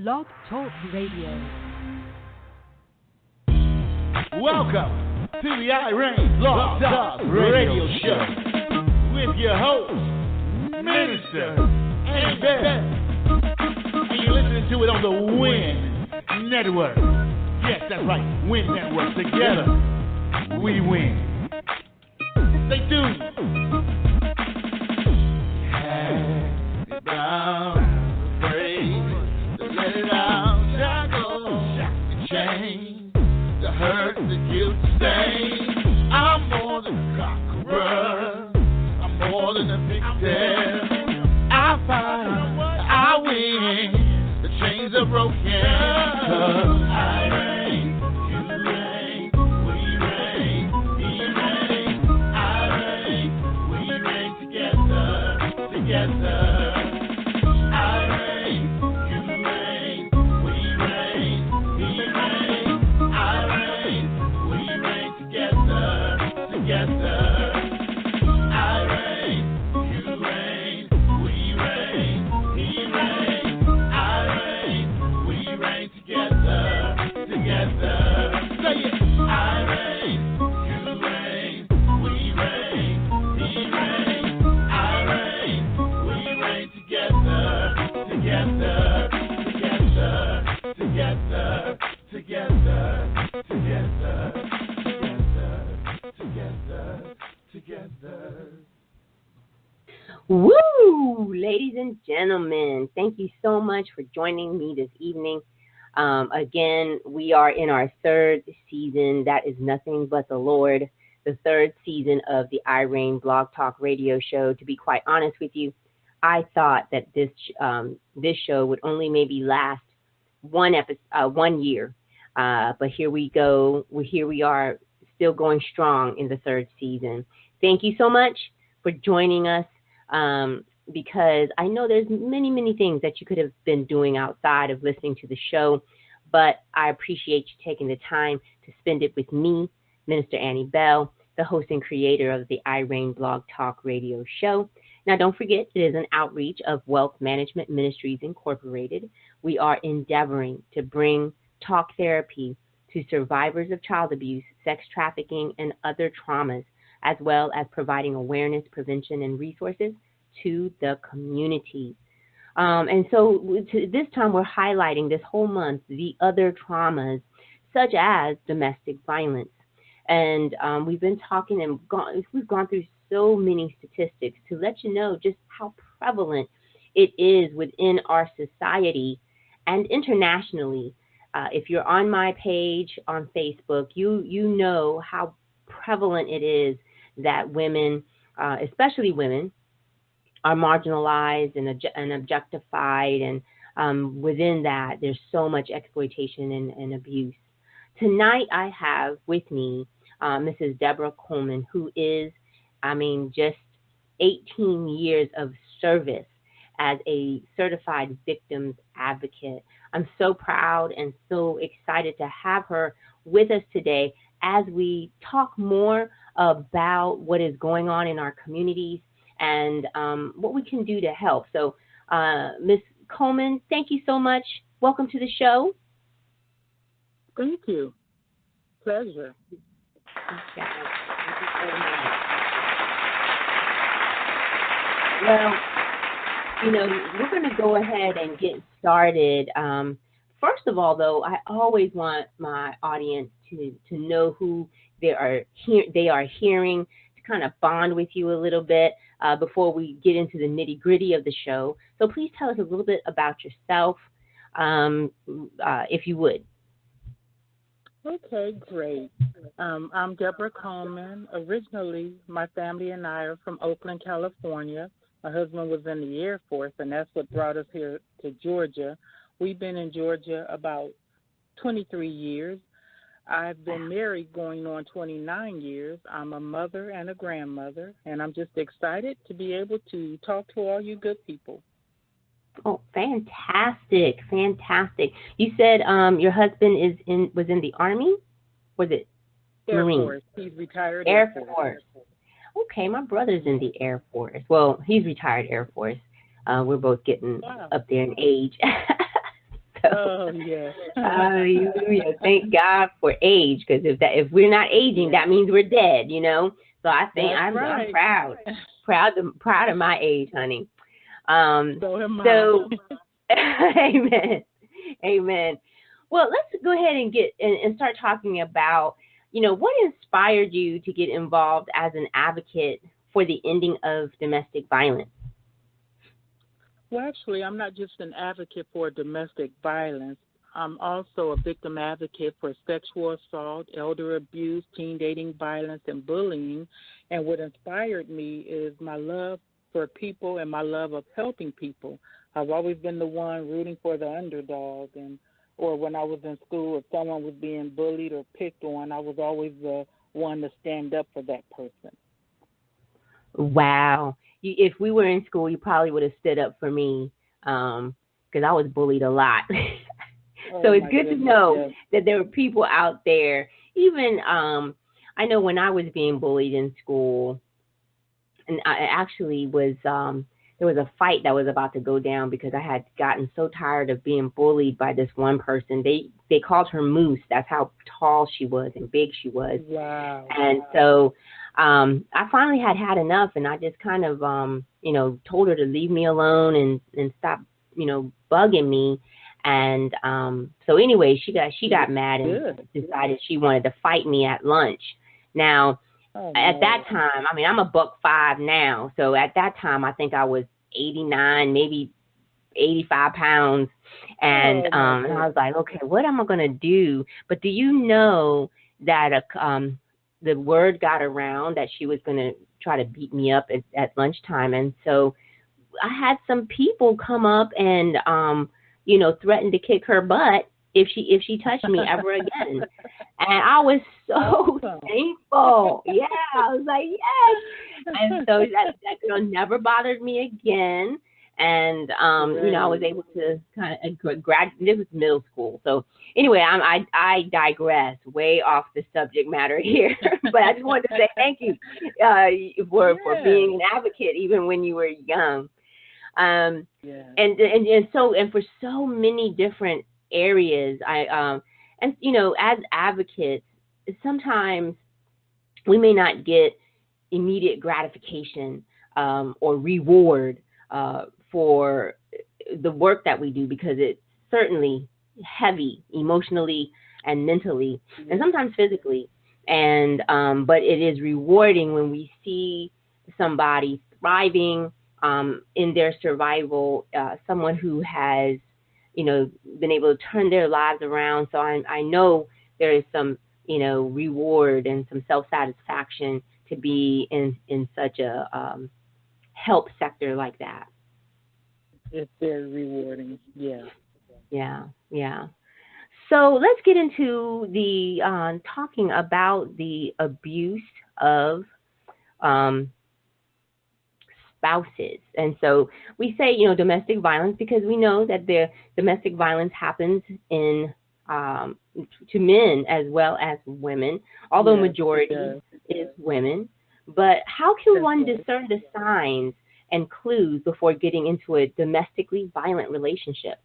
Blog Talk Radio. Welcome to the R.E.I.G.N Blog Talk Radio Show with your host, Minister Annie Bell. And you're listening to it on the WIN Network. Yes, that's right, WIN Network. Together, we win. Stay tuned. Hand it down, afraid to let it out. Shackles, chains, the hurt, the guilt, the stain. I'm more than a conqueror. I'm more than a victim. I fight, I win. The chains are broken. 'Cause I reign, you reign, we reign, he reigns. I reign, we reign together, together. I reign, you reign, we reign, he reigns. I reign, we reign together, together. I reign, you reign, we reign, he reigns. I reign, we reign together, together. Say it. I reign, you reign, we reign, he reigns. I reign, we reign together, together, together, together, together, together, together. Woo! Ladies and gentlemen, thank you so much for joining me this evening. Again, we are in our third season. That is nothing but the Lord. The third season of the R.E.I.G.N Blog Talk Radio Show. To be quite honest with you, I thought that this show would only maybe last one year. But here we go. Here we are, still going strong in the third season. Thank you so much for joining us. Because I know there's many, many things that you could have been doing outside of listening to the show, but I appreciate you taking the time to spend it with me, Minister Annie Bell, the host and creator of the R.E.I.G.N Blog Talk Radio Show. Now, don't forget, it is an outreach of Wealth Management Ministries Incorporated. We are endeavoring to bring talk therapy to survivors of child abuse, sex trafficking, and other traumas, as well as providing awareness, prevention, and resources to the community. And so this time we're highlighting this whole month the other traumas, such as domestic violence. And we've been talking and we've gone through so many statistics to let you know just how prevalent it is within our society and internationally. If you're on my page on Facebook, you know how prevalent it is that women, especially women, are marginalized and objectified, and within that, there's so much exploitation and abuse. Tonight, I have with me Mrs. Deborah Coleman, who is, just 18 years of service as a certified victims advocate. I'm so proud and so excited to have her with us today as we talk more about what is going on in our communities and what we can do to help. So, Ms. Coleman, thank you so much. Welcome to the show. Thank you. Pleasure. Okay. Thank you so much. Well, we're going to go ahead and get started. First of all, though, I always want my audience to know who they are hearing, to kind of bond with you a little bit before we get into the nitty-gritty of the show. So please tell us a little bit about yourself, if you would. Okay, great. I'm Deborah Coleman. Originally, my family and I are from Oakland, California. My husband was in the Air Force, and that's what brought us here to Georgia. We've been in Georgia about 23 years. I've been married going on 29 years. I'm a mother and a grandmother, and I'm just excited to be able to talk to all you good people. Oh, fantastic, fantastic. You said your husband was in the Army? Was it Marine? Air Force. He's retired Air Force. Okay, my brother's in the Air Force. Well, he's retired Air Force. We're both getting up there in age. Oh, yes. Hallelujah. Thank God for age, because if we're not aging, that means we're dead, So I think That's I'm right. proud of my age, honey. So am I. So amen. Amen. Well, let's go ahead and get and start talking about, what inspired you to get involved as an advocate for the ending of domestic violence? Well, actually, I'm not just an advocate for domestic violence. I'm also a victim advocate for sexual assault, elder abuse, teen dating violence, and bullying. And what inspired me is my love for people and my love of helping people. I've always been the one rooting for the underdog, or when I was in school, if someone was being bullied or picked on, I was always the one to stand up for that person. Wow. If we were in school, you probably would have stood up for me, because I was bullied a lot. So it's good to know that there were people out there. Even I know when I was being bullied in school, and I actually was there was a fight that was about to go down because I had gotten so tired of being bullied by this one person. They called her Moose. That's how tall she was and big she was. Wow. And so I finally had enough, and I just kind of told her to leave me alone and stop bugging me. And so anyway, she got mad and decided she wanted to fight me at lunch. Now, at that time, I mean, I'm a $105 now. So at that time, I think I was 89, maybe 85 pounds. And and I was like, okay, what am I going to do? But do you know that the word got around that she was going to try to beat me up at lunchtime? And so I had some people come up and, threaten to kick her butt if she touched me ever again. And I was so thankful. Yeah, I was like, yes. And so that girl never bothered me again. And, I was able to kind of graduate. This was middle school. So anyway, I digress way off the subject matter here. But I just wanted to say thank you for being an advocate even when you were young. And for so many different areas, as advocates, sometimes we may not get immediate gratification or reward for the work that we do, because it's certainly heavy emotionally and mentally, and sometimes physically. And but it is rewarding when we see somebody thriving in their survival, someone who has been able to turn their lives around. So I know there is some reward and some self-satisfaction to be in such a help sector like that. It's very rewarding. Yeah. So let's get into the talking about the abuse of spouses. And so we say, domestic violence, because we know that the domestic violence happens in to men as well as women, although majority is women. But how can one discern the signs and clues before getting into a domestically violent relationship?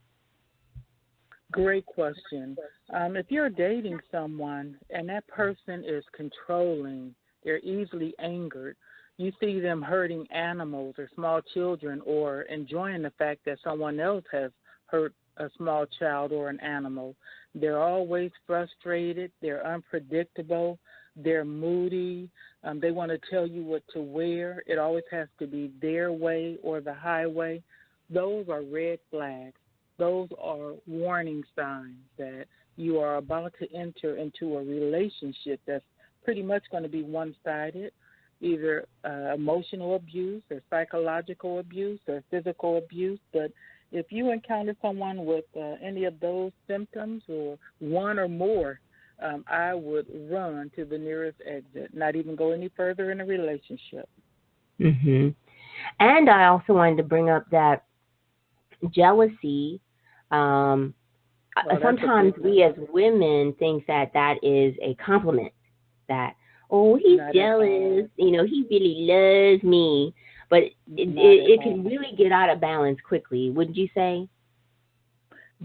Great question. If you're dating someone and that person is controlling, they're easily angered, you see them hurting animals or small children, or enjoying the fact that someone else has hurt a small child or an animal. They're always frustrated. They're unpredictable. They're moody. They want to tell you what to wear. It always has to be their way or the highway. Those are red flags. Those are warning signs that you are about to enter into a relationship that's pretty much going to be one-sided, either emotional abuse or psychological abuse or physical abuse. But if you encounter someone with any of those symptoms or one or more, I would run to the nearest exit, not even go any further in a relationship. Mm-hmm. And I also wanted to bring up that jealousy, sometimes we as women think that is a compliment, that, oh, he's jealous, he really loves me. But it can really get out of balance quickly, wouldn't you say?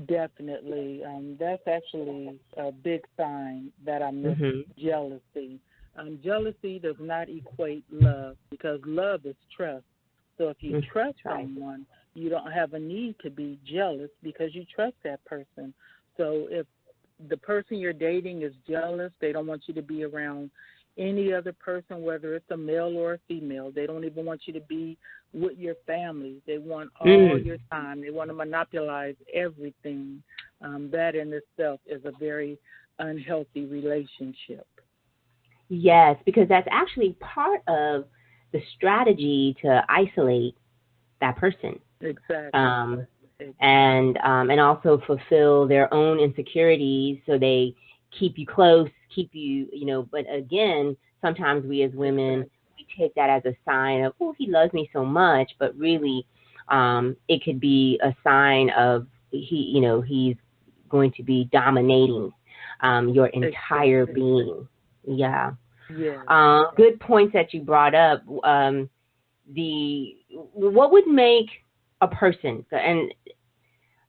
Definitely. That's actually a big sign that I miss Mhm. jealousy. Jealousy does not equate love because love is trust. So if you Mm. trust Right. someone, you don't have a need to be jealous because you trust that person. So if the person you're dating is jealous, they don't want you to be around any other person, whether it's a male or a female. They don't even want you to be with your family. They want all Mm. your time. They want to monopolize everything. That in itself is a very unhealthy relationship. Yes, because that's actually part of the strategy to isolate that person. Exactly. Um, Ex- and also fulfill their own insecurities, so they keep you close, keep you, but again, sometimes we as women, Exactly. we take that as a sign of, oh, he loves me so much, but really, it could be a sign of he's going to be dominating your entire Exactly. being. Yeah. Yes. Good points that you brought up. The What would make a person, and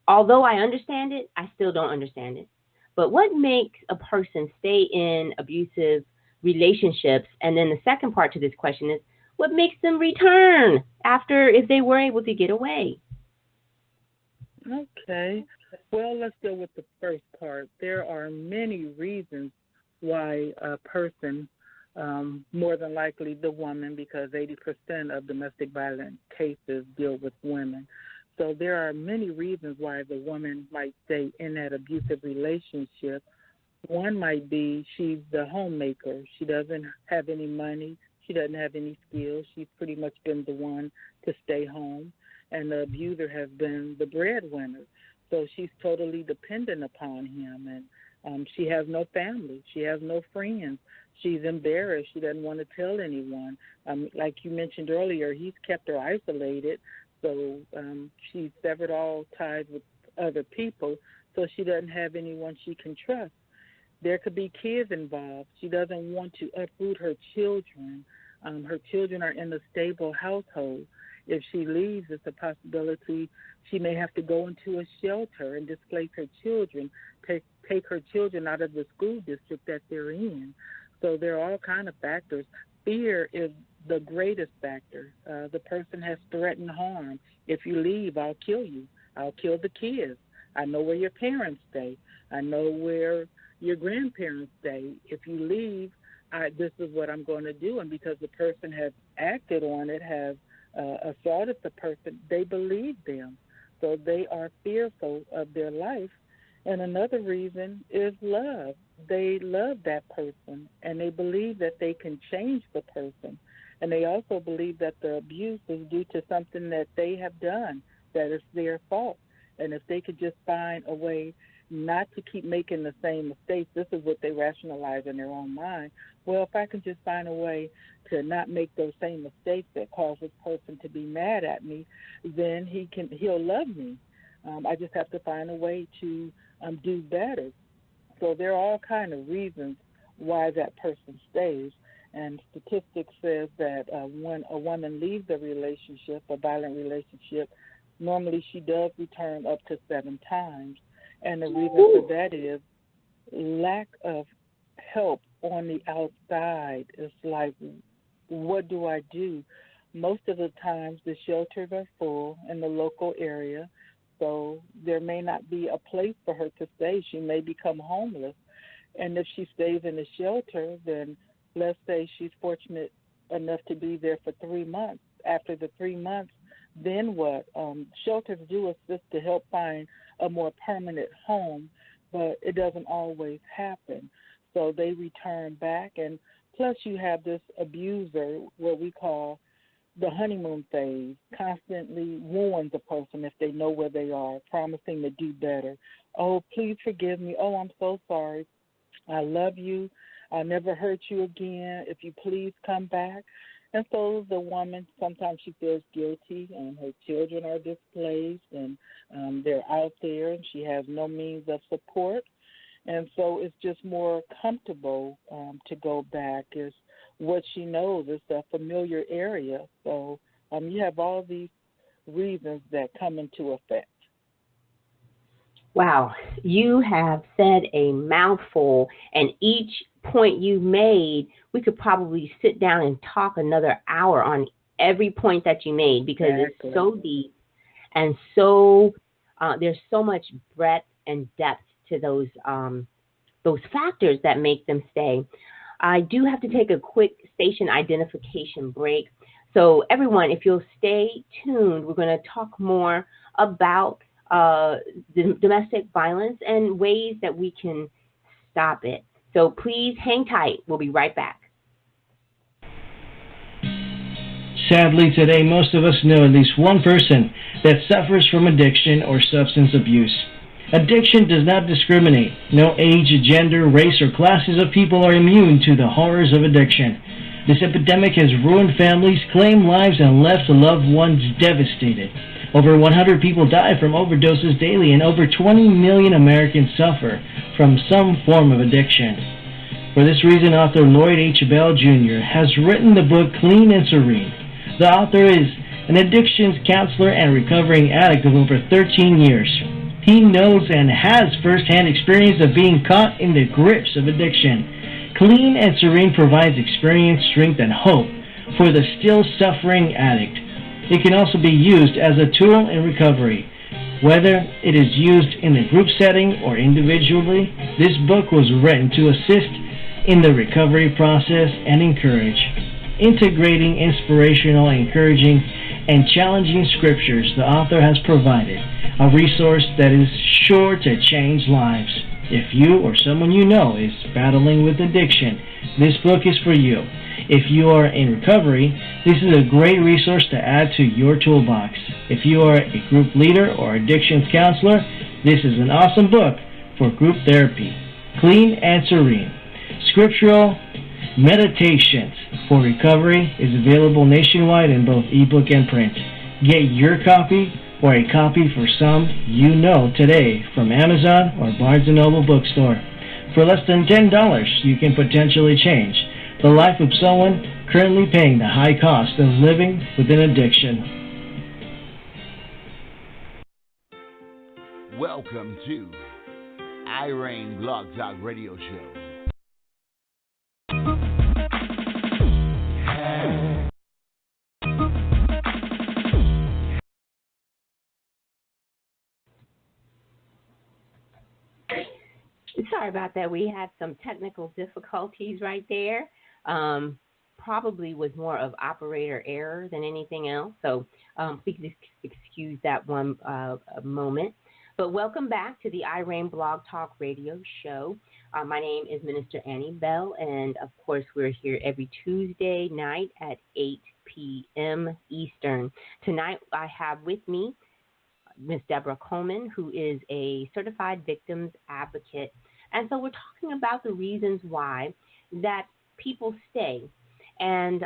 although I understand it, I still don't understand it. But what makes a person stay in abusive relationships? And then the second part to this question is, what makes them return after, if they were able to get away? Okay. Well, let's go with the first part. There are many reasons why a person, more than likely the woman, because 80% of domestic violence cases deal with women. So there are many reasons why the woman might stay in that abusive relationship. One might be she's the homemaker. She doesn't have any money. She doesn't have any skills. She's pretty much been the one to stay home, and the abuser has been the breadwinner. So she's totally dependent upon him, and she has no family. She has no friends. She's embarrassed. She doesn't want to tell anyone. Like you mentioned earlier, he's kept her isolated, so she's severed all ties with other people, so she doesn't have anyone she can trust. There could be kids involved. She doesn't want to uproot her children. Her children are in a stable household. If she leaves, it's a possibility she may have to go into a shelter and displace her children, take her children out of the school district that they're in. So there are all kind of factors. Fear is the greatest factor. The person has threatened harm. If you leave, I'll kill you. I'll kill the kids. I know where your parents stay. I know where your grandparents stay. If you leave, this is what I'm going to do. And because the person has acted on it, has assaulted the person, they believe them. So they are fearful of their life. And another reason is love. They love that person and they believe that they can change the person. And they also believe that the abuse is due to something that they have done, that it's their fault. And if they could just find a way not to keep making the same mistakes, this is what they rationalize in their own mind. Well, if I can just find a way to not make those same mistakes that cause this person to be mad at me, then he'll love me. I just have to find a way to do better. So there are all kind of reasons why that person stays. And statistics says that when a woman leaves a relationship, a violent relationship, normally she does return up to 7 times. And the reason for Ooh. that is lack of help on the outside. It's like, what do I do? Most of the times the shelters are full in the local area, so there may not be a place for her to stay. She may become homeless. And if she stays in the shelter, then let's say she's fortunate enough to be there for 3 months. After the 3 months, then what? Shelters do assist to help find a more permanent home, but it doesn't always happen. So they return back, and plus you have this abuser, what we call the honeymoon phase, constantly warns a person if they know where they are, promising to do better. Oh, please forgive me. Oh, I'm so sorry. I love you. I'll never hurt you again. If you please come back. And so the woman, sometimes she feels guilty, and her children are displaced, and they're out there, and she has no means of support. And so it's just more comfortable to go back. Is what she knows. It's a familiar area. So you have all these reasons that come into effect. Wow, you have said a mouthful, and each point you made, we could probably sit down and talk another hour on every point that you made because it's Exactly. so deep and so there's so much breadth and depth to those factors that make them stay. I do have to take a quick station identification break. So, everyone, if you'll stay tuned, we're going to talk more about domestic violence and ways that we can stop it. So, please hang tight. We'll be right back. Sadly, today, most of us know at least one person that suffers from addiction or substance abuse. Addiction does not discriminate. No age, gender, race, or classes of people are immune to the horrors of addiction. This epidemic has ruined families, claimed lives, and left loved ones devastated. Over 100 people die from overdoses daily, and over 20 million Americans suffer from some form of addiction. For this reason, author Lloyd H. Bell Jr. has written the book Clean and Serene. The author is an addictions counselor and recovering addict of over 13 years. He knows and has first-hand experience of being caught in the grips of addiction. Clean and Serene provides experience, strength, and hope for the still suffering addict. It can also be used as a tool in recovery. Whether it is used in a group setting or individually, this book was written to assist in the recovery process and encourage. Integrating inspirational, encouraging, and challenging scriptures, the author has provided a resource that is sure to change lives. If you or someone you know is battling with addiction, this book is for you. If you are in recovery, this is a great resource to add to your toolbox. If you are a group leader or addictions counselor, this is an awesome book for group therapy. Clean and Serene. Scriptural Meditations for Recovery is available nationwide in both ebook and print. Get your copy or a copy for some you know today from Amazon or Barnes & Noble bookstore. For less than $10, you can potentially change the life of someone currently paying the high cost of living with an addiction. Welcome to R.E.I.G.N Blog Talk Radio Show. Sorry about that. We had some technical difficulties right there. Probably was more of operator error than anything else. So please excuse that one moment. But welcome back to the R.E.I.G.N Blog Talk Radio Show. My name is Minister Annie Bell, and of course we're here every Tuesday night at 8 p.m. Eastern. Tonight I have with me Ms. Deborah Coleman, who is a certified victims advocate. And so we're talking about the reasons why that people stay. And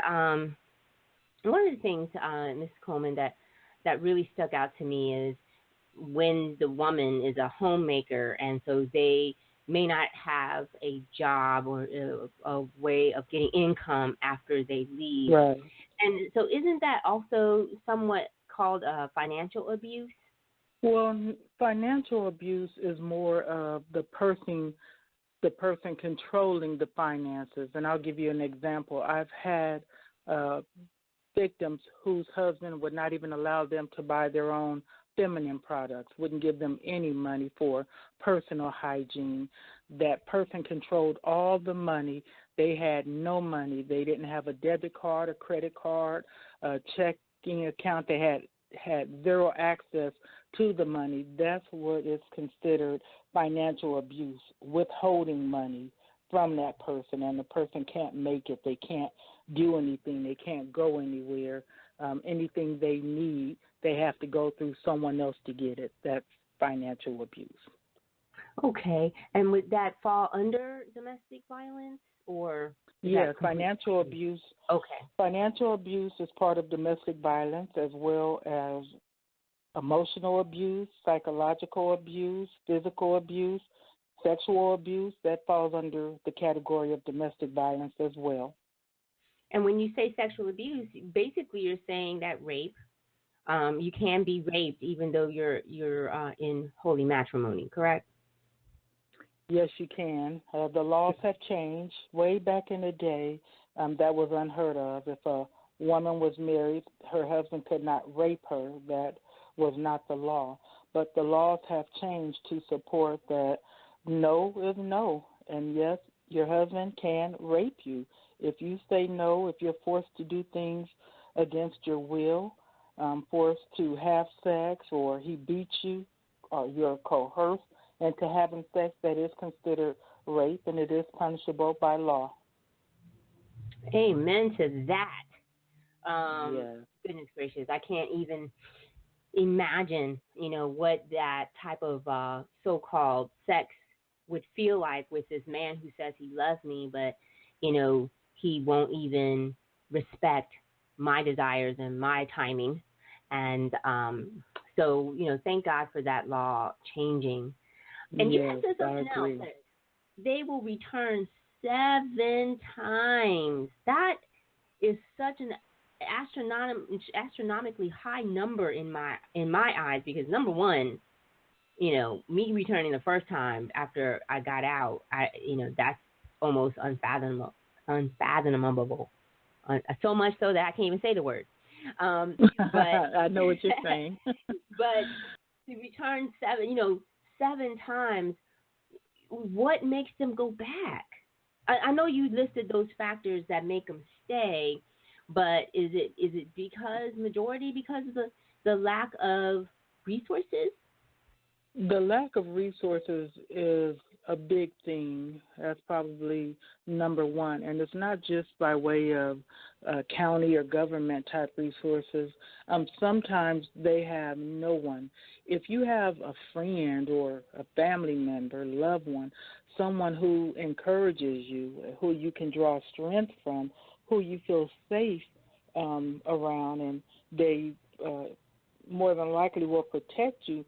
one of the things, Ms. Coleman, that really stuck out to me is when the woman is a homemaker, and so they may not have a job or a way of getting income after they leave. Right. And so isn't that also somewhat called financial abuse? Well, financial abuse is more of the person controlling the finances. And I'll give you an example. I've had victims whose husband would not even allow them to buy their own feminine products, wouldn't give them any money for personal hygiene. That person controlled all the money. They had no money. They didn't have a debit card, a credit card, a checking account. They had zero access to the money. That's what is considered financial abuse, withholding money from that person, and the person can't make it. They can't do anything. They can't go anywhere. Anything they need, they have to go through someone else to get it. That's financial abuse. Okay. And would that fall under domestic violence or? Yes, financial abuse. Okay. Financial abuse is part of domestic violence, as well as emotional abuse, psychological abuse, physical abuse, sexual abuse. That falls under the category of domestic violence as well. And when you say sexual abuse, basically you're saying that rape you can be raped even though you're in holy matrimony, correct? Yes, you can. The laws have changed. Way back in the day, that was unheard of. If a woman was married, her husband could not rape her. That was not the law. But the laws have changed to support that no is no. And yes, your husband can rape you. If you say no, if you're forced to do things against your will, forced to have sex, or he beats you, or you're coerced into having sex, that is considered rape, and it is punishable by law. Amen to that. Yes. Goodness gracious, I can't even imagine, what that type of so-called sex would feel like with this man who says he loves me, but, he won't even respect my desires and my timing. And so, thank God for that law changing. And you have said something else, that they will return 7 times. That is such an astronomically high number in my eyes, because number one, me returning the first time after I got out, that's almost unfathomable. So much so that I can't even say the word. But I know what you're saying. But to return 7 times, what makes them go back? I know you listed those factors that make them stay, but is it because of the lack of resources? The lack of resources is a big thing. That's probably number one. And it's not just by way of county or government type resources. Sometimes they have no one. If you have a friend or a family member, loved one, someone who encourages you, who you can draw strength from, who you feel safe around, and they more than likely will protect you,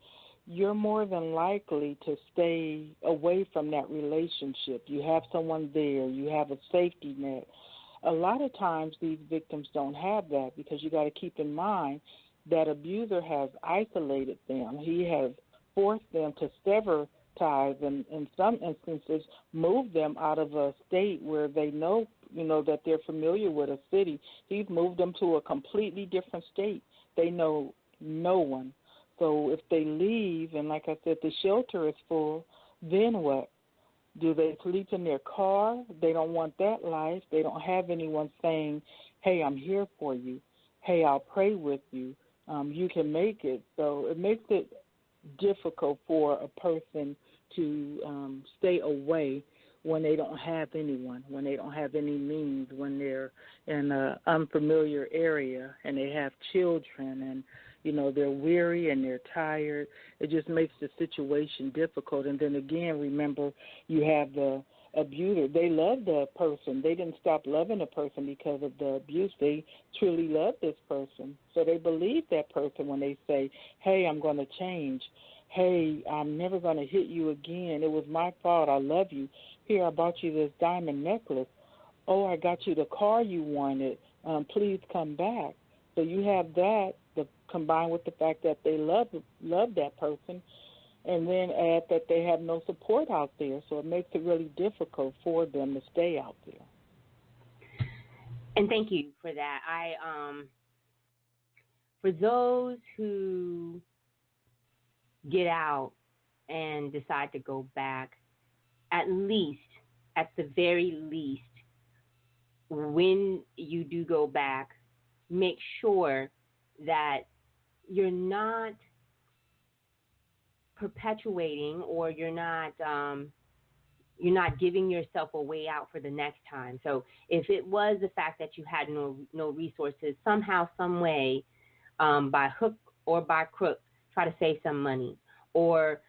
you're more than likely to stay away from that relationship. You have someone there. You have a safety net. A lot of times these victims don't have that, because you got to keep in mind that abuser has isolated them. He has forced them to sever ties, and in some instances move them out of a state where they know, that they're familiar with a city. He's moved them to a completely different state. They know no one. So if they leave, and like I said, the shelter is full, then what? Do they sleep in their car? They don't want that life. They don't have anyone saying, hey, I'm here for you. Hey, I'll pray with you. You can make it. So it makes it difficult for a person to stay away when they don't have anyone, when they don't have any means, when they're in an unfamiliar area and they have children, and they're weary and they're tired. It just makes the situation difficult. And then again, remember, you have the abuser. They love the person. They didn't stop loving the person because of the abuse. They truly love this person. So they believe that person when they say, hey, I'm going to change. Hey, I'm never going to hit you again. It was my fault. I love you. Here, I bought you this diamond necklace. Oh, I got you the car you wanted. Please come back. So you have that combined with the fact that they love that person, and then add that they have no support out there. So it makes it really difficult for them to stay out there. And thank you for that. For those who get out and decide to go back, at the very least, when you do go back, make sure that you're not perpetuating, or you're not giving yourself a way out for the next time. So if it was the fact that you had no resources, somehow, some way, by hook or by crook, try to save some money, or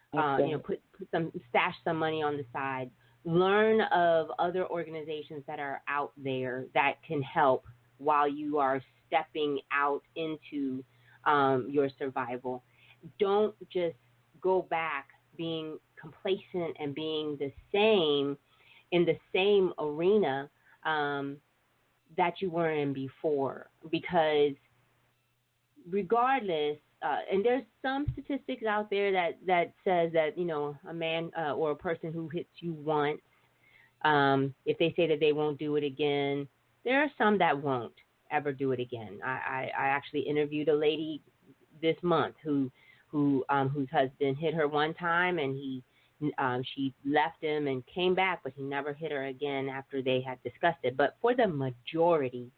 stash some money on the side. Learn of other organizations that are out there that can help while you are stepping out into your survival. Don't just go back being complacent and being the same in the same arena that you were in before, because regardless, and there's some statistics out there that says that, a man or a person who hits you once, if they say that they won't do it again, there are some that won't ever do it again. I actually interviewed a lady this month whose husband hit her one time, and she left him and came back, but he never hit her again after they had discussed it. But for the majority,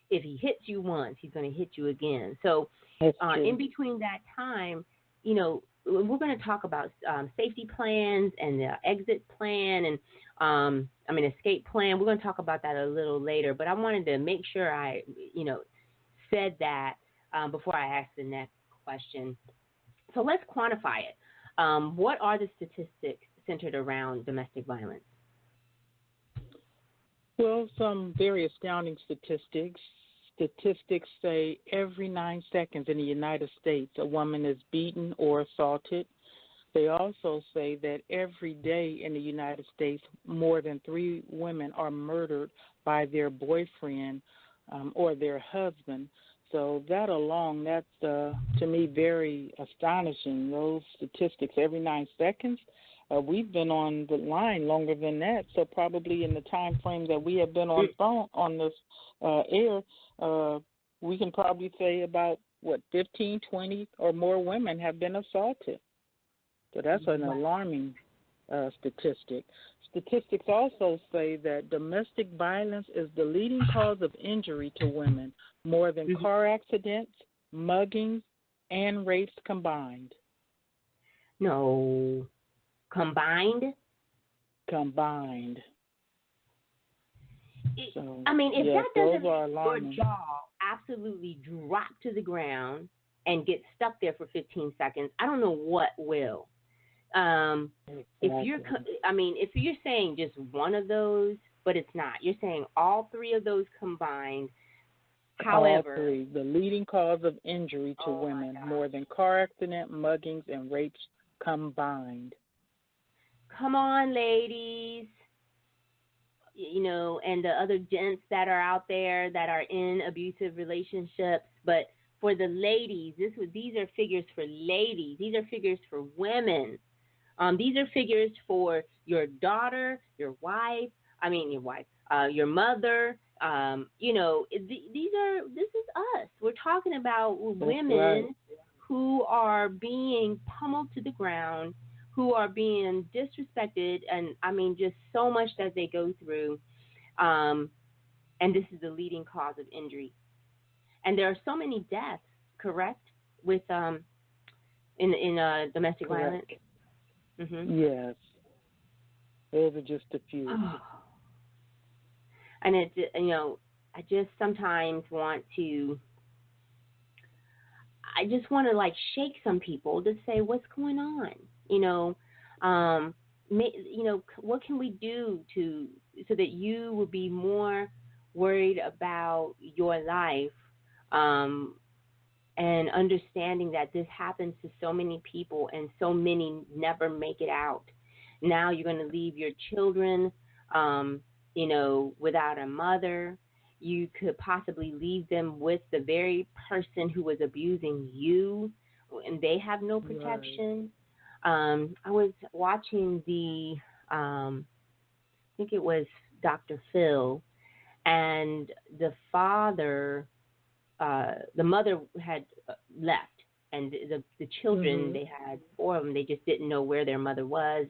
if he hits you once, he's going to hit you again. So in between that time, we're going to talk about safety plans and the exit plan and, escape plan. We're going to talk about that a little later. But I wanted to make sure I, said that before I ask the next question. So let's quantify it. What are the statistics centered around domestic violence? Well, some very astounding statistics. Statistics say every 9 seconds in the United States, a woman is beaten or assaulted. They also say that every day in the United States, more than 3 women are murdered by their boyfriend or their husband. So that alone, that's, to me, very astonishing, those statistics. Every 9 seconds, we've been on the line longer than that. So probably in the time frame that we have been on this air, we can probably say about, 15, 20 or more women have been assaulted. So that's an alarming statistic. Statistics also say that domestic violence is the leading cause of injury to women, more than car accidents, muggings, and rapes combined. No. Combined? Combined. If that doesn't make your jaw absolutely drop to the ground and get stuck there for 15 seconds, I don't know what will. Exactly. If you're saying just one of those, but it's not. You're saying all 3 of those combined. However, all 3, the leading cause of injury to women, more than car accident, muggings, and rapes combined. Come on, ladies. And the other gents that are out there that are in abusive relationships. But for the ladies, these are figures for ladies. These are figures for women. These are figures for your daughter, your mother. This is us. We're talking about women who are being pummeled to the ground, who are being disrespected, and just so much that they go through. And this is the leading cause of injury. And there are so many deaths, correct, with in domestic violence. Mm-hmm. Yes, those are just a few. And I just sometimes want to. I just want to shake some people to say, what's going on? What can we do so that you will be more worried about your life, and understanding that this happens to so many people and so many never make it out. Now you're going to leave your children, without a mother. You could possibly leave them with the very person who was abusing you, and they have no protection. Right. I was watching I think it was Dr. Phil, and the mother had left, and the children, they had 4 of them, they just didn't know where their mother was.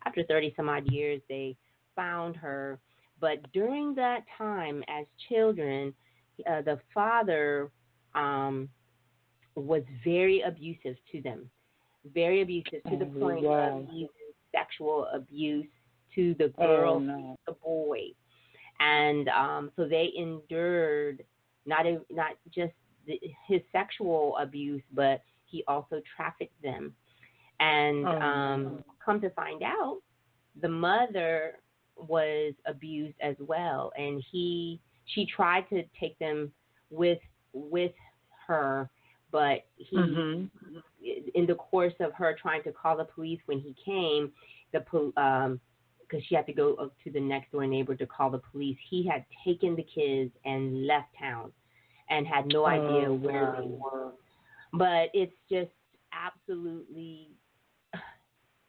After 30 some odd years, they found her. But during that time, as children, the father was very abusive to them, very abusive to the point of even sexual abuse to the girl, the boy. And so they endured not just his sexual abuse, but he also trafficked them. And come to find out, the mother was abused as well, and she tried to take them with her, but he in the course of her trying to call the police when he came, because she had to go up to the next door neighbor to call the police, he had taken the kids and left town and had no idea where they were. but it's just absolutely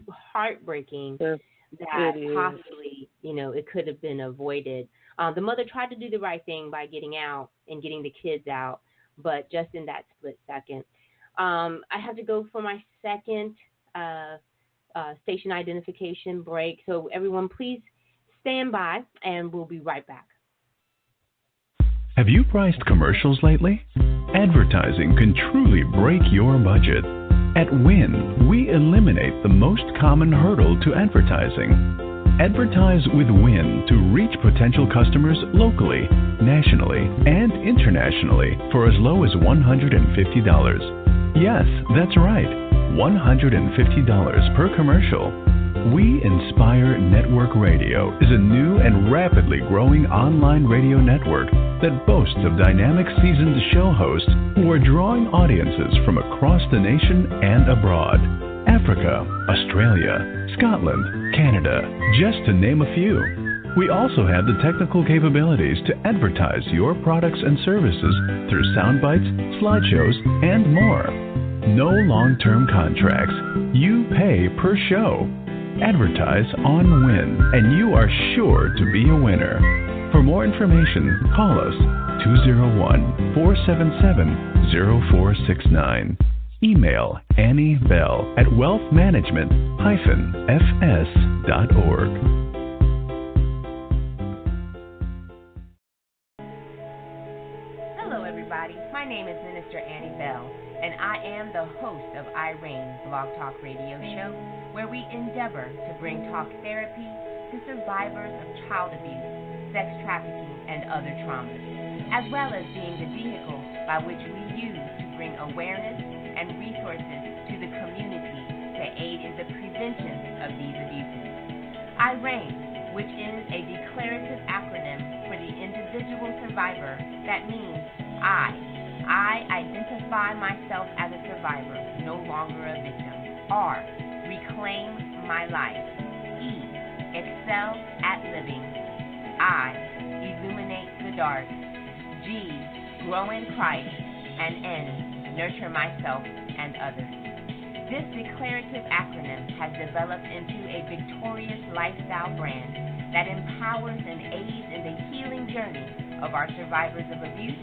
heartbreaking Yes, that it is. possibly, it could have been avoided. The mother tried to do the right thing by getting out and getting the kids out, but just in that split second. I have to go for my second station identification break. So everyone, please stand by, and we'll be right back. Have you priced commercials lately? Advertising can truly break your budget. At R.E.I.G.N, we eliminate the most common hurdle to advertising. Advertise with R.E.I.G.N to reach potential customers locally, nationally, and internationally for as low as $150. Yes, that's right, $150 per commercial. We Inspire Network Radio is a new and rapidly growing online radio network that boasts of dynamic seasoned show hosts who are drawing audiences from across the nation and abroad. Africa, Australia, Scotland, Canada, just to name a few. We also have the technical capabilities to advertise your products and services through sound bites, slideshows, and more. No long-term contracts. You pay per show. Advertise on R.E.I.G.N, and you are sure to be a winner. For more information, call us 201-477-0469. Email Annie Bell at wealthmanagement-fs.org. Hello, everybody. My name is Minister Annie Bell, and I am the host of R.E.I.G.N Blog Talk Radio Show, where we endeavor to bring talk therapy to survivors of child abuse, sex trafficking, and other traumas, as well as being the vehicle by which we use to bring awareness and resources to the community to aid in the prevention of these abuses. R.E.I.G.N, which is a declarative acronym for the individual survivor, that means I identify myself as a survivor, no longer a victim. R, reclaim my life. E, excel at living. I, illuminate the dark. G, grow in Christ. And N, nurture myself and others. This declarative acronym has developed into a victorious lifestyle brand that empowers and aids in the healing journey of our survivors of abuse,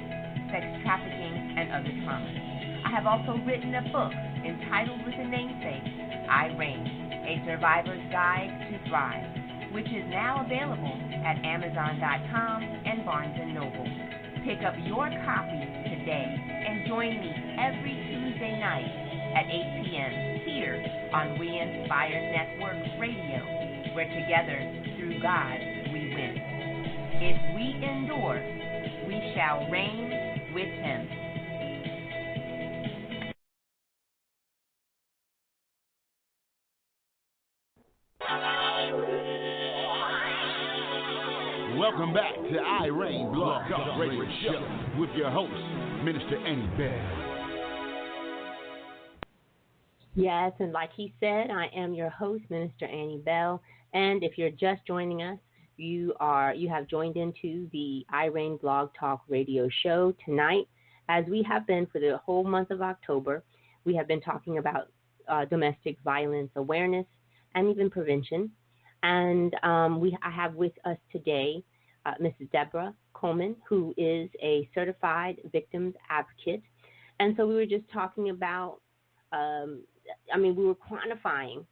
sex trafficking, and other traumas. I have also written a book entitled with the namesake, R.E.I.G.N, A Survivor's Guide to Thrive, which is now available at Amazon.com and Barnes & Noble. Pick up your copy today and join me every Tuesday night at 8 p.m. here on We Inspire Network Radio, where together, through God, we win. If we endure, we shall reign with Him. Welcome back to R.E.I.G.N Blog Talk Radio Show with your host, Minister Annie Bell. Yes, and like he said, I am your host, Minister Annie Bell. And if you're just joining us, you have joined into the R.E.I.G.N Blog Talk Radio Show tonight. As we have been for the whole month of October, we have been talking about domestic violence awareness and even prevention. And I have with us today Mrs. Deborah Coleman, who is a certified victims advocate. And so we were just talking about, we were quantifying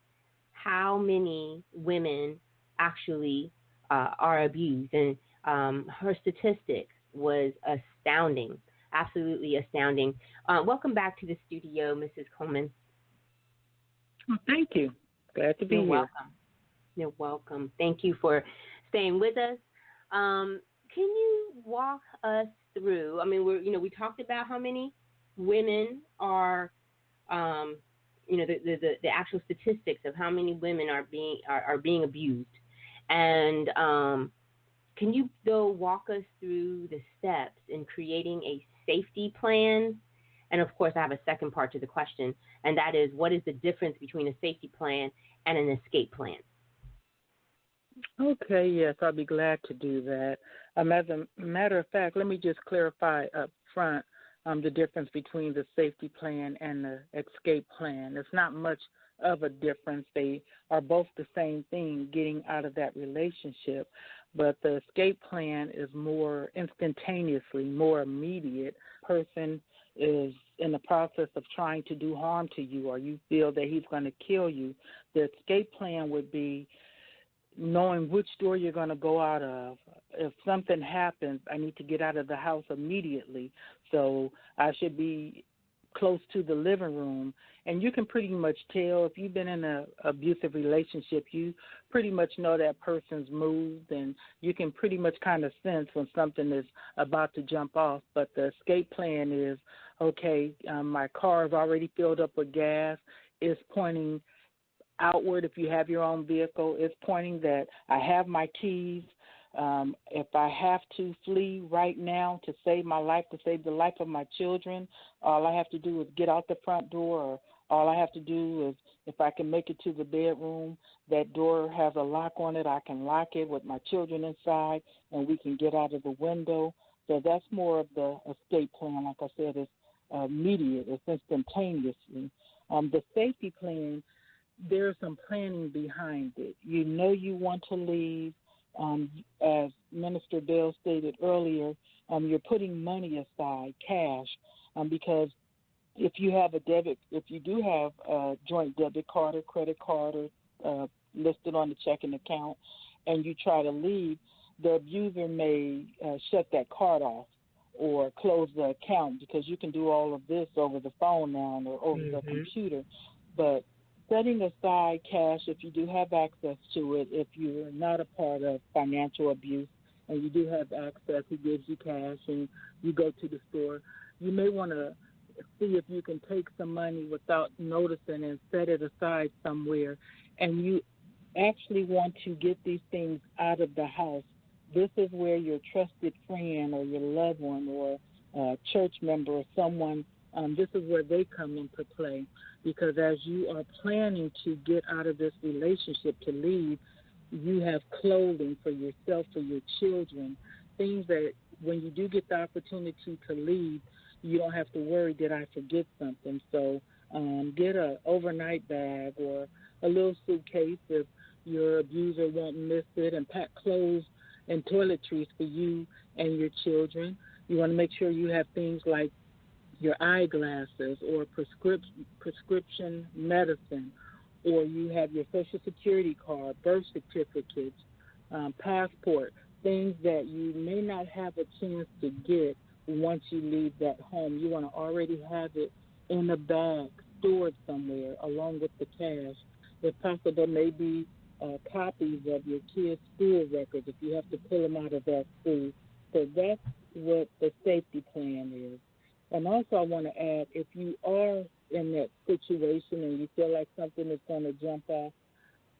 how many women actually are abused. And her statistic was astounding, absolutely astounding. Welcome back to the studio, Mrs. Coleman. Well, thank you. Glad to be You're here. welcome. You're welcome. Thank you for staying with us. Can you walk us through? We talked about how many women are, the actual statistics of how many women are being abused, and can you though walk us through the steps in creating a safety plan? And of course, I have a second part to the question, and that is, what is the difference between a safety plan and an escape plan? Okay, yes, I'll be glad to do that. As a matter of fact, let me just clarify up front. the difference between the safety plan and the escape plan. It's not much of a difference. They are both the same thing, getting out of that relationship. But the escape plan is more instantaneously, more immediate. Person is in the process of trying to do harm to you, or you feel that he's going to kill you. The escape plan would be knowing which door you're going to go out of. If something happens, I need to get out of the house immediately. So I should be close to the living room. And you can pretty much tell if you've been in an abusive relationship, you pretty much know that person's moves, and you can pretty much kind of sense when something is about to jump off. But the escape plan is, okay, my car is already filled up with gas. It's pointing outward. If you have your own vehicle, it's pointing that I have my keys. If I have to flee right now to save my life, to save the life of my children, all I have to do is get out the front door, or all I have to do is, if I can make it to the bedroom, that door has a lock on it, I can lock it with my children inside, and we can get out of the window. So that's more of the escape plan. Like I said, it's immediate, it's instantaneously. The safety plan, there's some planning behind it. You know you want to leave. As Minister Bell stated earlier, you're putting money aside, cash, because if you do have a joint debit card or credit card or listed on the checking account, and you try to leave, the abuser may shut that card off or close the account, because you can do all of this over the phone now or over the computer. But setting aside cash, if you do have access to it, if you're not a part of financial abuse and you do have access, he gives you cash and you go to the store, you may want to see if you can take some money without noticing and set it aside somewhere. And you actually want to get these things out of the house. This is where your trusted friend or your loved one or a church member or someone, this is where they come into play. Because as you are planning to get out of this relationship, to leave, you have clothing for yourself, for your children, things that when you do get the opportunity to leave, you don't have to worry, did I forget something? So get an overnight bag or a little suitcase if your abuser won't miss it, and pack clothes and toiletries for you and your children. You want to make sure you have things like your eyeglasses or prescription medicine, or you have your Social Security card, birth certificates, passport, things that you may not have a chance to get once you leave that home. You want to already have it in a bag, stored somewhere, along with the cash. If possible, maybe copies of your kids' school records if you have to pull them out of that school. So that's what the safety plan is. And also I want to add, if you are in that situation and you feel like something is going to jump off,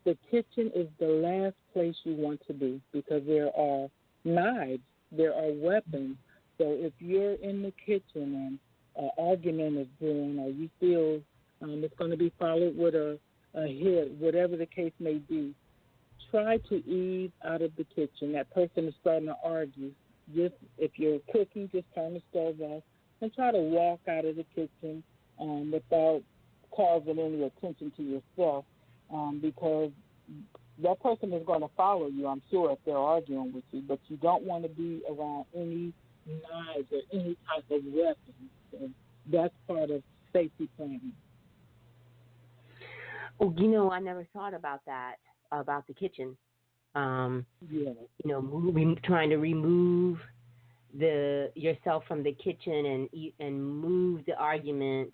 the kitchen is the last place you want to be, because there are knives, there are weapons. So if you're in the kitchen and an argument is brewing, or you feel it's going to be followed with a hit, whatever the case may be, try to ease out of the kitchen. That person is starting to argue. Just if you're cooking, just turn the stove off and try to walk out of the kitchen without causing any attention to yourself, because that person is going to follow you, I'm sure, if they're arguing with you, but you don't want to be around any knives or any type of weapons. So that's part of safety planning. Oh, you know, I never thought about that, about the kitchen. Yeah. You know, trying to remove yourself from the kitchen and move the argument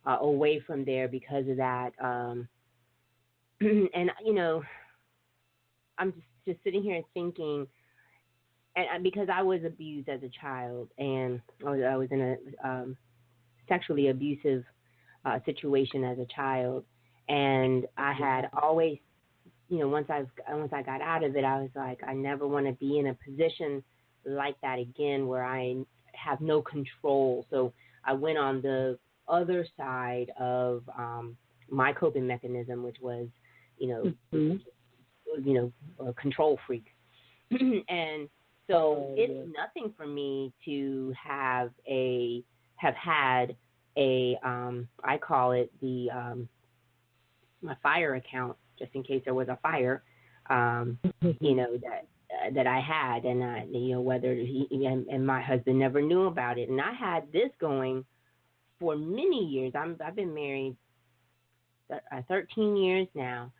away from there because of that. And you know, I'm just sitting here thinking, and because I was abused as a child, and I was in a sexually abusive situation as a child, and I had always, you know, once I got out of it, I was like, I never want to be in a position like that again where I have no control. So I went on the other side of my coping mechanism, which was, you know, a control freak. And so it's nothing for me to have a have had a, I call it my fire account, just in case there was a fire, that I had, and whether he and my husband never knew about it, and I had this going for many years. I've been married 13 years now.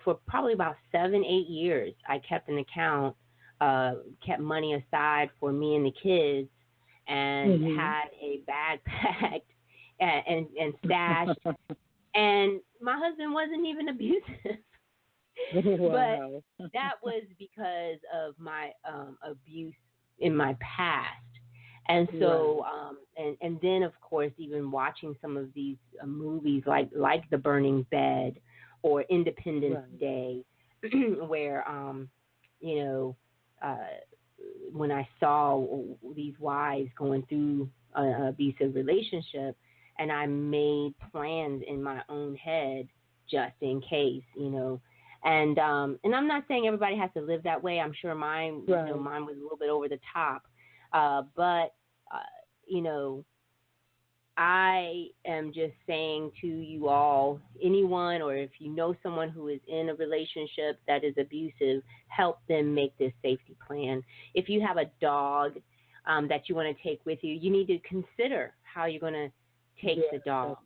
For probably about 7-8 years, I kept an account, kept money aside for me and the kids, and had a bag packed and stashed. And my husband wasn't even abusive. Wow. But that was because of my abuse in my past. And so, and then, of course, even watching some of these movies like The Burning Bed or Independence Day, where, when I saw these wives going through an abusive relationship, and I made plans in my own head just in case, And I'm not saying everybody has to live that way. I'm sure mine, mine was a little bit over the top. But I am just saying to you all, anyone, or if you know someone who is in a relationship that is abusive, help them make this safety plan. If you have a dog that you want to take with you, you need to consider how you're going to take the dog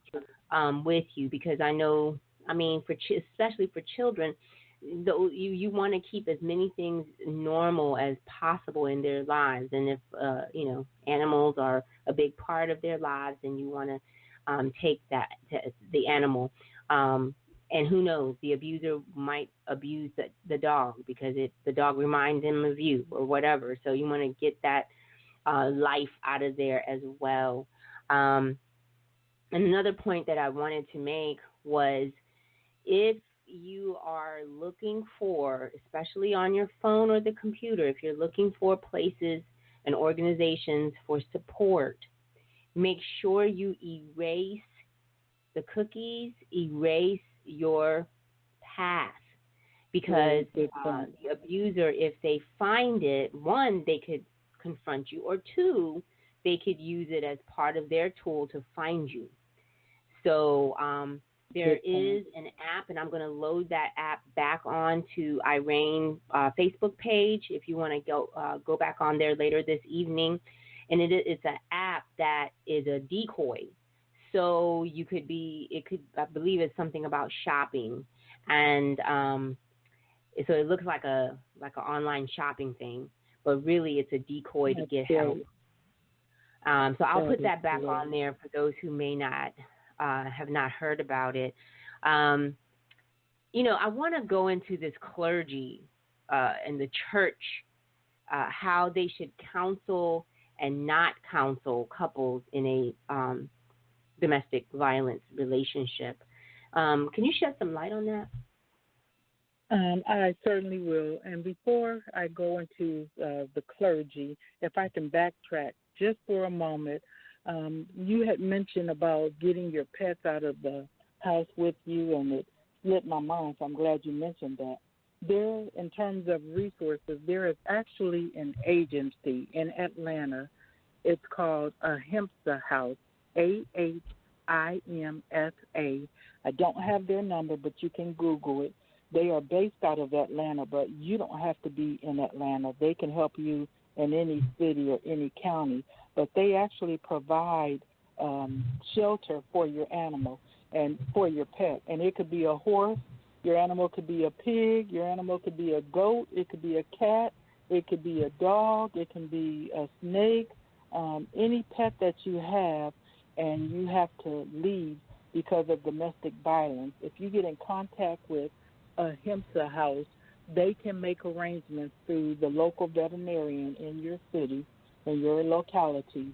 with you, because I know, especially for children, you want to keep as many things normal as possible in their lives. And if, animals are a big part of their lives, and you want to take the animal. And who knows, the abuser might abuse the dog because the dog reminds him of you or whatever. So you want to get that life out of there as well. And another point that I wanted to make was, if you are looking for, especially on your phone or the computer, if you're looking for places and organizations for support, make sure you erase the cookies, erase your past, because the abuser, if they find it, one, they could confront you, or two, they could use it as part of their tool to find you. So there is an app, and I'm going to load that app back onto R.E.I.G.N Facebook page if you want to go back on there later this evening. And it's an app that is a decoy. So I believe it's something about shopping. And so it looks like an online shopping thing, but really it's a decoy to get help. So I'll put that back on there for those who may not have not heard about it. I want to go into this clergy and the church, how they should counsel and not counsel couples in a domestic violence relationship. Can you shed some light on that? I certainly will. And before I go into the clergy, if I can backtrack just for a moment, you had mentioned about getting your pets out of the house with you, and it slipped my mind, so I'm glad you mentioned that. There, in terms of resources, there is actually an agency in Atlanta. It's called Ahimsa House, AHIMSA. I don't have their number, but you can Google it. They are based out of Atlanta, but you don't have to be in Atlanta. They can help you in any city or any county, but they actually provide shelter for your animal and for your pet. And it could be a horse, your animal could be a pig, your animal could be a goat, it could be a cat, it could be a dog, it can be a snake, any pet that you have and you have to leave because of domestic violence. If you get in contact with Ahimsa House, they can make arrangements through the local veterinarian in your city, in your locality,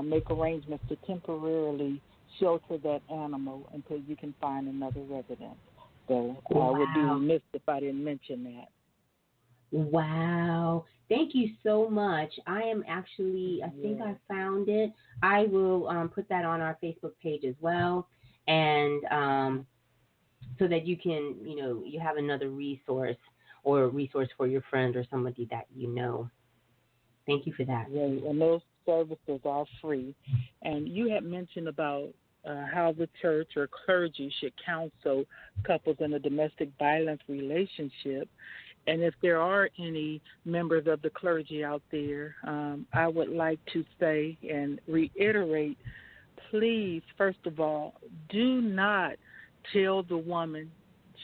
make arrangements to temporarily shelter that animal until you can find another resident. So I would be remiss if I didn't mention that. Wow. Thank you so much. I am actually, I think I found it. I will put that on our Facebook page as well. And so that you can, you have another resource, or a resource for your friend or somebody that you know. Thank you for that. Right. And those services are free. And you had mentioned about how the church or clergy should counsel couples in a domestic violence relationship. And if there are any members of the clergy out there, I would like to say and reiterate, please, first of all, do not tell the woman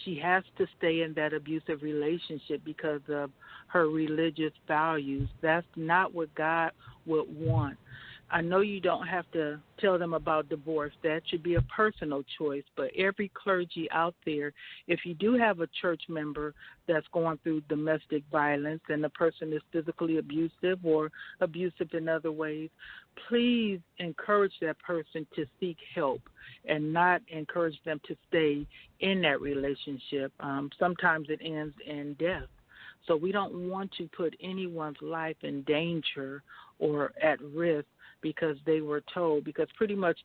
she has to stay in that abusive relationship because of her religious values. That's not what God would want. I know you don't have to tell them about divorce. That should be a personal choice. But every clergy out there, if you do have a church member that's going through domestic violence and the person is physically abusive or abusive in other ways, please encourage that person to seek help and not encourage them to stay in that relationship. Sometimes it ends in death. So we don't want to put anyone's life in danger or at risk because they were told, because pretty much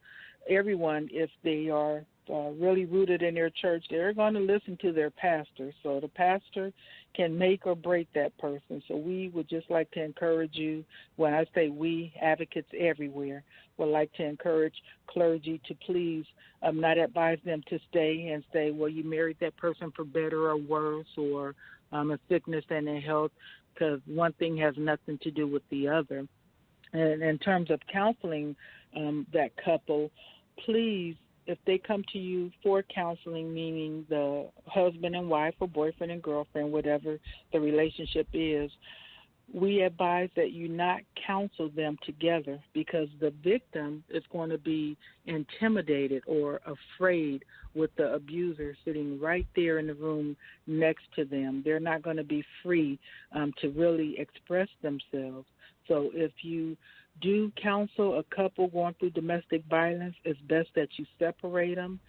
everyone, if they are really rooted in their church, they're going to listen to their pastor. So the pastor can make or break that person. So we would just like to encourage you, when I say we, advocates everywhere, would like to encourage clergy to please not advise them to stay and say, well, you married that person for better or worse, or a sickness and a health, because one thing has nothing to do with the other. And in terms of counseling that couple, please, if they come to you for counseling, meaning the husband and wife or boyfriend and girlfriend, whatever the relationship is, we advise that you not counsel them together because the victim is going to be intimidated or afraid with the abuser sitting right there in the room next to them. They're not going to be free to really express themselves. So if you do counsel a couple going through domestic violence, it's best that you separate them.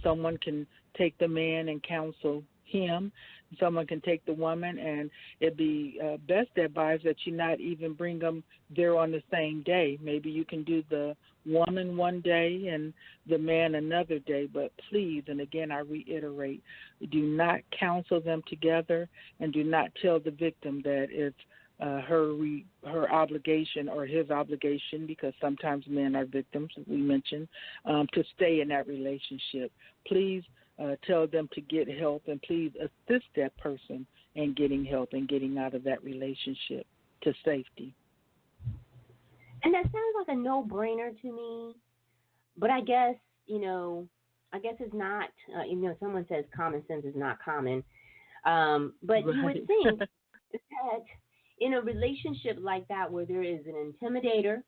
Someone can take the man and counsel him. Someone can take the woman, and it'd be best advised that you not even bring them there on the same day. Maybe you can do the woman one day and the man another day. But please, and again I reiterate, do not counsel them together, and do not tell the victim that it's her obligation or his obligation, because sometimes men are victims, as we mentioned, to stay in that relationship. Please tell them to get help, and please assist that person in getting help and getting out of that relationship to safety. And that sounds like a no-brainer to me, but I guess, it's not, someone says common sense is not common, but you would think that in a relationship like that where there is an intimidator,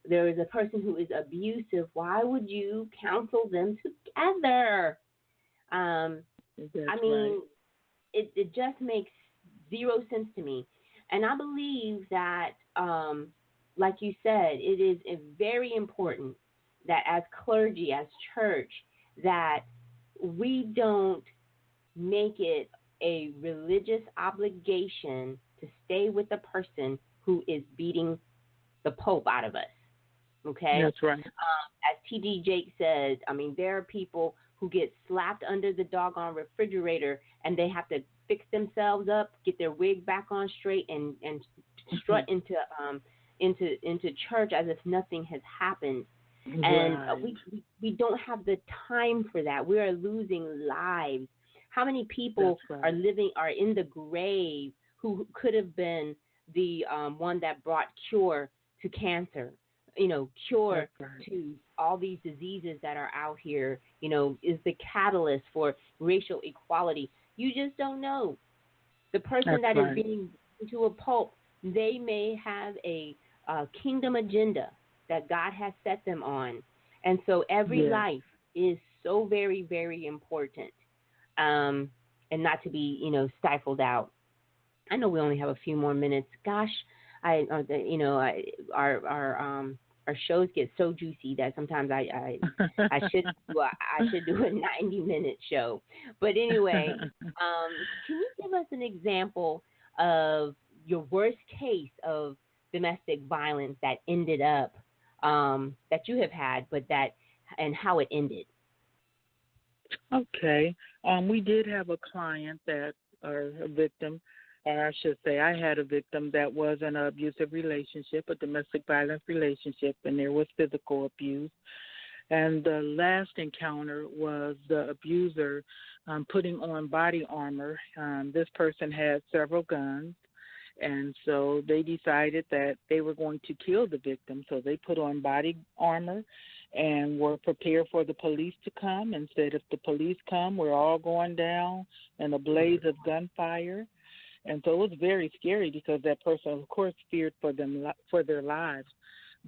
there is a person who is abusive, why would you counsel them together? It just makes zero sense to me. And I believe that, like you said, it is very important that as clergy, as church, that we don't make it a religious obligation to stay with the person who is beating the Pope out of us. Okay? That's right. As T.D. Jakes says, there are people who get slapped under the doggone refrigerator and they have to fix themselves up, get their wig back on straight, and strut into church as if nothing has happened. Right. And we don't have the time for that. We are losing lives. How many people are in the grave who could have been the one that brought cure to cancer, cure to all these diseases that are out here, is the catalyst for racial equality. You just don't know. The person that is being into a pulp, they may have a kingdom agenda that God has set them on. And so every life is so very, very important, and not to be, stifled out. I know we only have a few more minutes. Gosh, our shows get so juicy that sometimes I should do a 90-minute show. But anyway, can you give us an example of your worst case of domestic violence that ended up that you have had, and how it ended? Okay, we did have a client that, or a victim, or I should say I had a victim that was in an abusive relationship, a domestic violence relationship, and there was physical abuse. And the last encounter was the abuser putting on body armor. This person had several guns, and so they decided that they were going to kill the victim. So they put on body armor and were prepared for the police to come and said, if the police come, we're all going down in a blaze of gunfire. And so it was very scary because that person, of course, feared for their lives.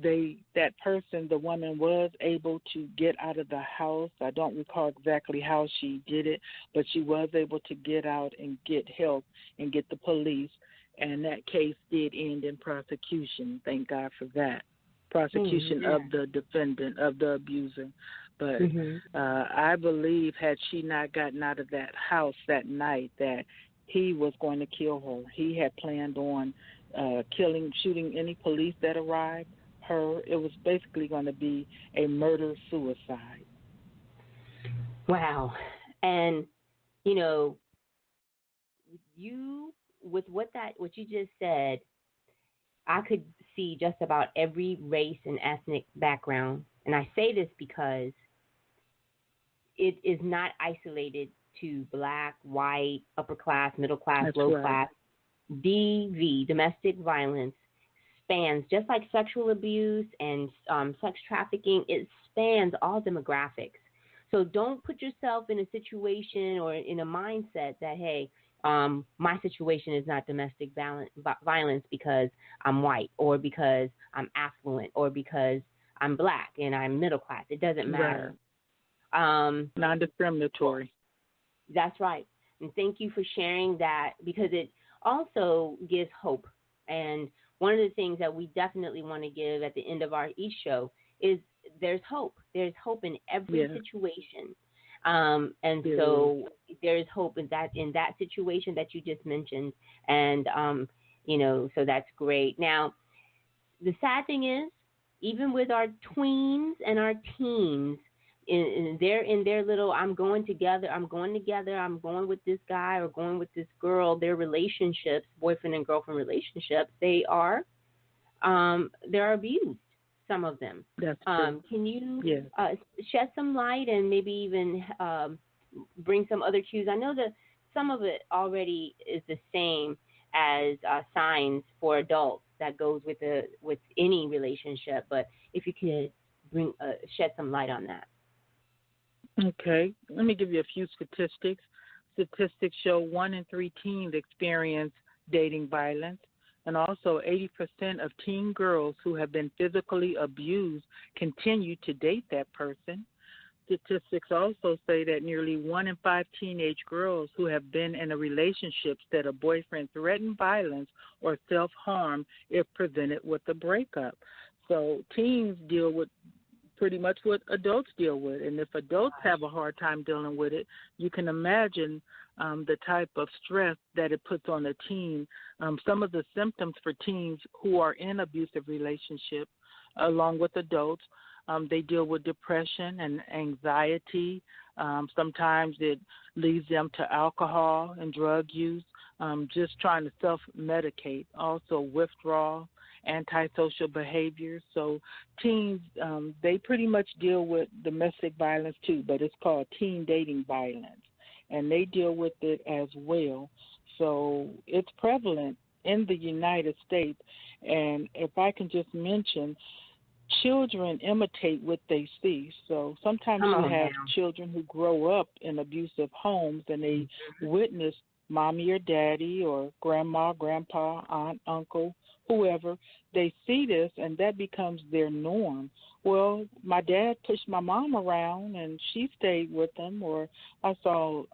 That person, the woman, was able to get out of the house. I don't recall exactly how she did it, but she was able to get out and get help and get the police. And that case did end in prosecution. Thank God for that. Prosecution of the defendant, of the abuser. But I believe had she not gotten out of that house that night, that he was going to kill her. He had planned on shooting any police that arrived. It was basically going to be a murder-suicide. Wow. And, with what you just said, I could see just about every race and ethnic background. And I say this because it is not isolated to black, white, upper class, middle class, low class. DV, domestic violence, spans, just like sexual abuse and sex trafficking, it spans all demographics. So don't put yourself in a situation or in a mindset that, hey, my situation is not domestic violence because I'm white or because I'm affluent or because I'm black and I'm middle class. It doesn't matter. Non-discriminatory. That's right. And thank you for sharing that because it also gives hope. And one of the things that we definitely want to give at the end of each show is there's hope. There's hope in every situation. So there's hope in that situation that you just mentioned. And, so that's great. Now, the sad thing is, even with our tweens and our teens, in their little, I'm going together, I'm going with this guy or going with this girl, their relationships, boyfriend and girlfriend relationships, they're abused, some of them. That's true. Can you shed some light and maybe even bring some other cues? I know that some of it already is the same as signs for adults that goes with any relationship, but if you could shed some light on that. Okay, let me give you a few statistics. Statistics show 1 in 3 teens experience dating violence, and also 80% of teen girls who have been physically abused continue to date that person. Statistics also say that nearly 1 in 5 teenage girls who have been in a relationship said a boyfriend threatened violence or self-harm if presented with a breakup. So teens deal with pretty much what adults deal with. And if adults have a hard time dealing with it, you can imagine the type of stress that it puts on a teen. Some of the symptoms for teens who are in abusive relationships, along with adults, they deal with depression and anxiety. Sometimes it leads them to alcohol and drug use, just trying to self-medicate, also withdrawal, antisocial behavior. So teens, they pretty much deal with domestic violence too, but it's called teen dating violence, and they deal with it as well. So it's prevalent in the United States, and if I can just mention, children imitate what they see. So sometimes you have children who grow up in abusive homes and they witness mommy or daddy or grandma, grandpa, aunt, uncle, whoever. They see this and that becomes their norm. Well, my dad pushed my mom around and she stayed with him, or I saw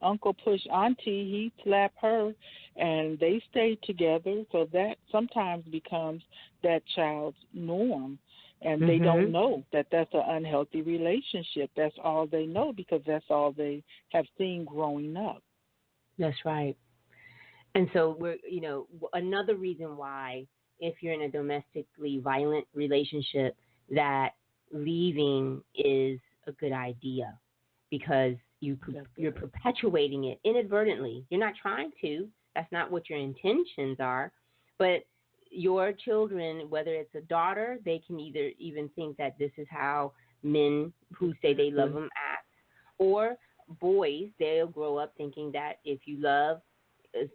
uncle push auntie, he slapped her, and they stayed together. So that sometimes becomes that child's norm. And they don't know that that's an unhealthy relationship. That's all they know because that's all they have seen growing up. That's right. And so we're, another reason why if you're in a domestically violent relationship, that leaving is a good idea because you're perpetuating it inadvertently. You're not trying to. That's not what your intentions are. But your children, whether it's a daughter, they can either even think that this is how men who say they love them act, or boys, they'll grow up thinking that if you love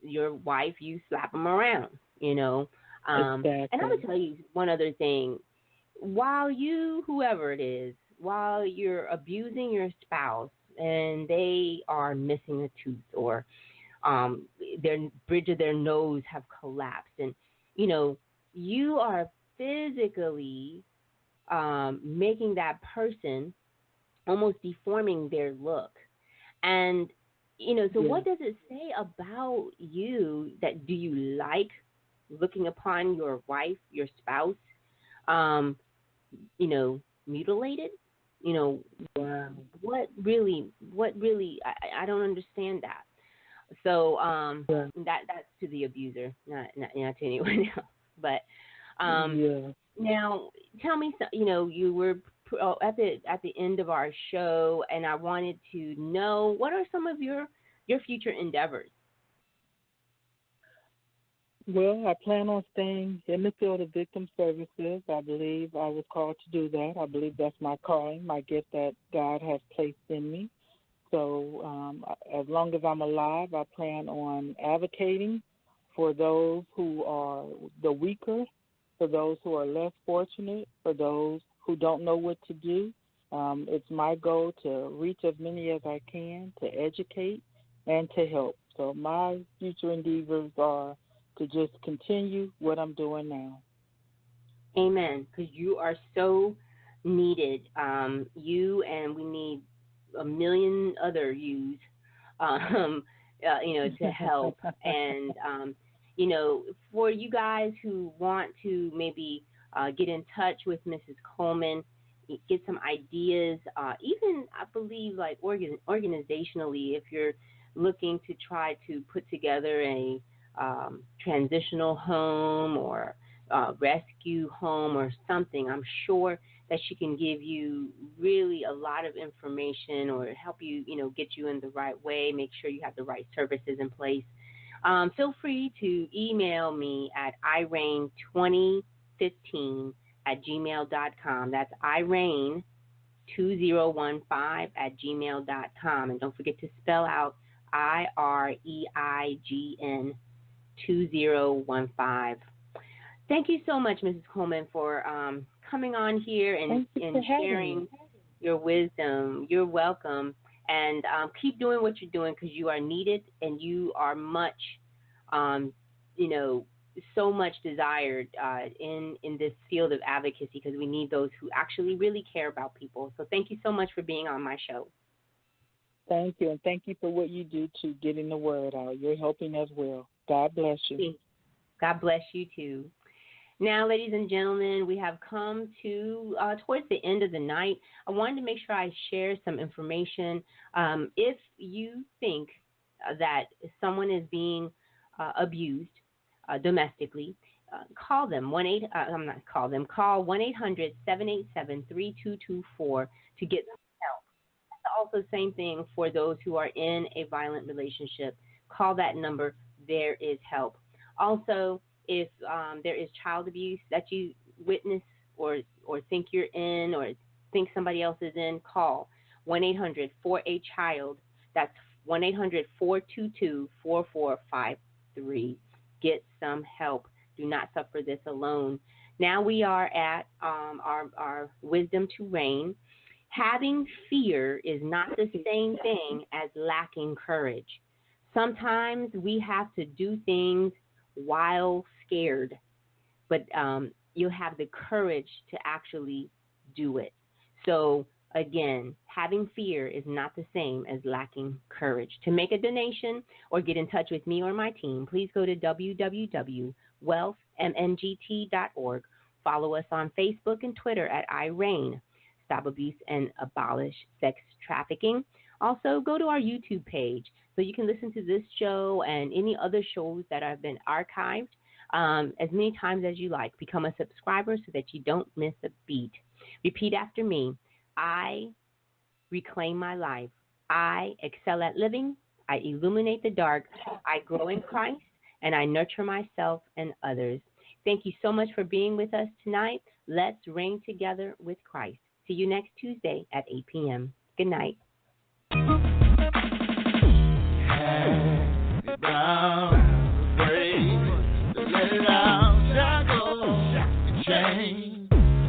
your wife, you slap them around, you know. Exactly. And I'm going to tell you one other thing. While you, whoever it is, while you're abusing your spouse and they are missing a tooth, or their bridge of their nose have collapsed, and, you know, you are physically making that person, almost deforming their look. And, you know, so what does it say about you? That do you like looking upon your wife, your spouse, you know, mutilated? You know, what really, I don't understand that. So that's to the abuser, not to anyone else. But now, tell me, you know, you were at the end of our show, and I wanted to know, what are some of your future endeavors? Well, I plan on staying in the field of victim services. I believe I was called to do that. I believe that's my calling, my gift that God has placed in me. So as long as I'm alive, I plan on advocating for those who are the weaker, for those who are less fortunate, for those who don't know what to do. It's my goal to reach as many as I can, to educate and to help. So my future endeavors are to just continue what I'm doing now. Amen. Because you are so needed. You, and we need a million other yous, you know, to help. And, you know, for you guys who want to maybe get in touch with Mrs. Coleman, get some ideas, even I believe like organizationally, if you're looking to try to put together a transitional home or rescue home or something, I'm sure that she can give you really a lot of information, or help you, you know, get you in the right way, make sure you have the right services in place. Feel free to email me at iReign2015@gmail.com. That's iReign2015@gmail.com. And don't forget to spell out IREIGN 2015. Thank you so much, Mrs. Coleman, for coming on here and sharing your wisdom. You're welcome. And keep doing what you're doing, because you are needed, and you are much, you know, so much desired in this field of advocacy, because we need those who actually really care about people. So thank you so much for being on my show. Thank you, and thank you for what you do to getting the word out. You're helping as well. God bless you. God bless you too. Now, ladies and gentlemen, we have come to towards the end of the night. I wanted to make sure I share some information. If you think that someone is being abused domestically, call them. Call 1-800-787-3224 to get some help. Also, same thing for those who are in a violent relationship. Call that number. There is help. Also, if there is child abuse that you witness or think you're in, or think somebody else is in, call 1-800-4-A-CHILD. That's 1-800-422-4453. Get some help. Do not suffer this alone. Now we are at our wisdom to reign. Having fear is not the same thing as lacking courage. Sometimes we have to do things while scared, but you'll have the courage to actually do it. So again, having fear is not the same as lacking courage. To make a donation or get in touch with me or my team, please go to www.wealthmngt.org. Follow us on Facebook and Twitter at R.E.I.G.N. Stop Abuse and Abolish Sex Trafficking. Also, go to our YouTube page so you can listen to this show and any other shows that have been archived as many times as you like. Become a subscriber so that you don't miss a beat. Repeat after me. I reclaim my life. I excel at living. I illuminate the dark. I grow in Christ. and I nurture myself and others. Thank you so much for being with us tonight. Let's reign together with Christ. See you next Tuesday at 8 p.m. Good night.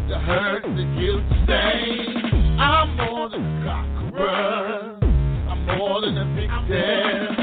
The hurt, the guilt, stain. I'm more than a conqueror. I'm more than a victim.